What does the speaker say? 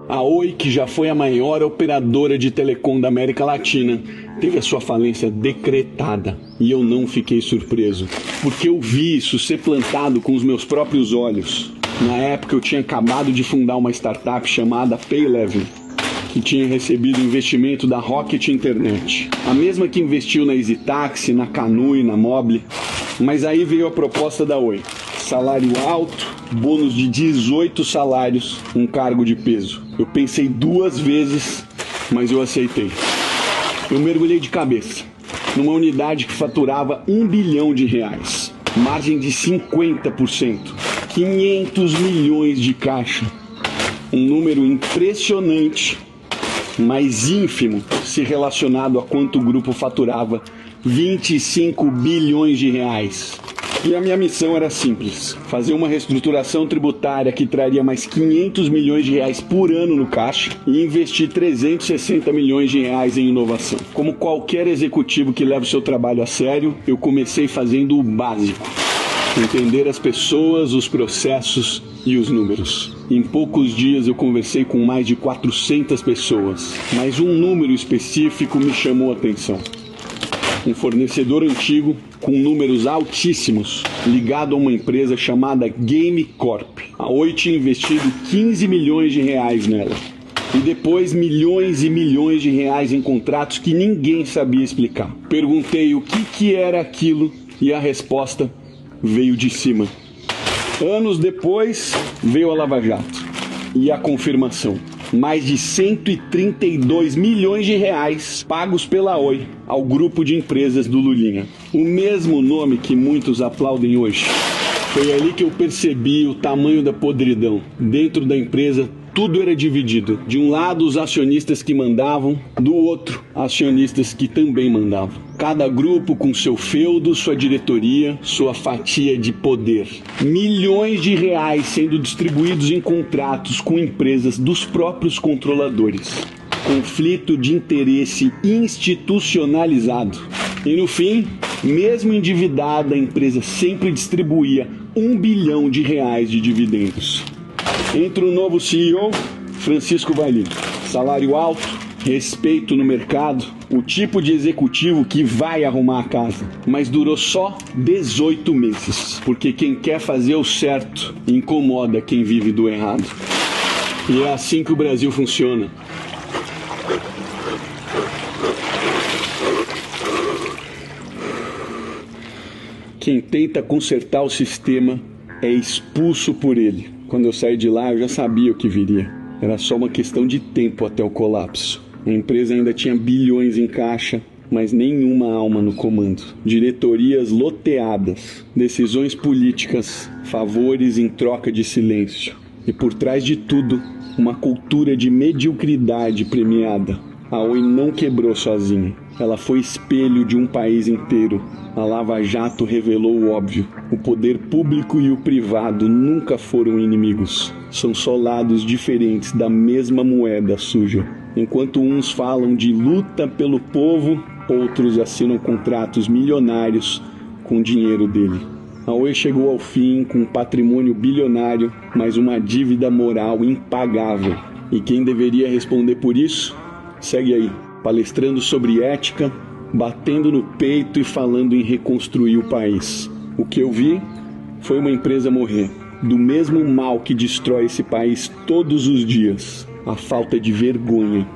A Oi, que já foi a maior operadora de telecom da América Latina, teve a sua falência decretada. E eu não fiquei surpreso, porque eu vi isso ser plantado com os meus próprios olhos. Na época eu tinha acabado de fundar uma startup chamada Paylevel, que tinha recebido investimento da Rocket Internet, a mesma que investiu na EasyTaxi, na Canui, na Mobile. Mas aí veio a proposta da Oi. Salário alto, bônus de 18 salários, um cargo de peso. Eu pensei 2 vezes, mas eu aceitei. Eu mergulhei de cabeça numa unidade que faturava R$1 bilhão, margem de 50%, 500 milhões de caixa. Um número impressionante, mas ínfimo se relacionado a quanto o grupo faturava, 25 bilhões de reais. E a minha missão era simples: fazer uma reestruturação tributária que traria mais 500 milhões de reais por ano no caixa e investir 360 milhões de reais em inovação. Como qualquer executivo que leva o seu trabalho a sério, eu comecei fazendo o básico: entender as pessoas, os processos e os números. Em poucos dias eu conversei com mais de 400 pessoas, mas um número específico me chamou a atenção. Um fornecedor antigo com números altíssimos, ligado a uma empresa chamada Game Corp. A Oi tinha investido 15 milhões de reais nela. E depois milhões e milhões de reais em contratos que ninguém sabia explicar. Perguntei o que era aquilo e a resposta veio de cima. Anos depois veio a Lava Jato e a confirmação. Mais de 132 milhões de reais pagos pela Oi ao grupo de empresas do Lulinha. O mesmo nome que muitos aplaudem hoje. Foi ali que eu percebi o tamanho da podridão. Dentro da empresa, tudo era dividido. De um lado, os acionistas que mandavam, do outro, acionistas que também mandavam. Cada grupo com seu feudo, sua diretoria, sua fatia de poder. Milhões de reais sendo distribuídos em contratos com empresas dos próprios controladores. Conflito de interesse institucionalizado. E no fim, mesmo endividada, a empresa sempre distribuía R$1 bilhão de dividendos. Entra o novo CEO, Francisco Valim. Salário alto, respeito no mercado, o tipo de executivo que vai arrumar a casa. Mas durou só 18 meses, porque quem quer fazer o certo incomoda quem vive do errado. E é assim que o Brasil funciona. Quem tenta consertar o sistema é expulso por ele. Quando eu saí de lá, eu já sabia o que viria. Era só uma questão de tempo até o colapso. A empresa ainda tinha bilhões em caixa, mas nenhuma alma no comando. Diretorias loteadas, decisões políticas, favores em troca de silêncio. E por trás de tudo, uma cultura de mediocridade premiada. A Oi não quebrou sozinha. Ela foi espelho de um país inteiro. A Lava Jato revelou o óbvio. O poder público e o privado nunca foram inimigos. São só lados diferentes da mesma moeda suja. Enquanto uns falam de luta pelo povo, outros assinam contratos milionários com o dinheiro dele. A Oi chegou ao fim com um patrimônio bilionário, mas uma dívida moral impagável. E quem deveria responder por isso? Segue aí, palestrando sobre ética, batendo no peito e falando em reconstruir o país. O que eu vi foi uma empresa morrer, do mesmo mal que destrói esse país todos os dias, a falta de vergonha.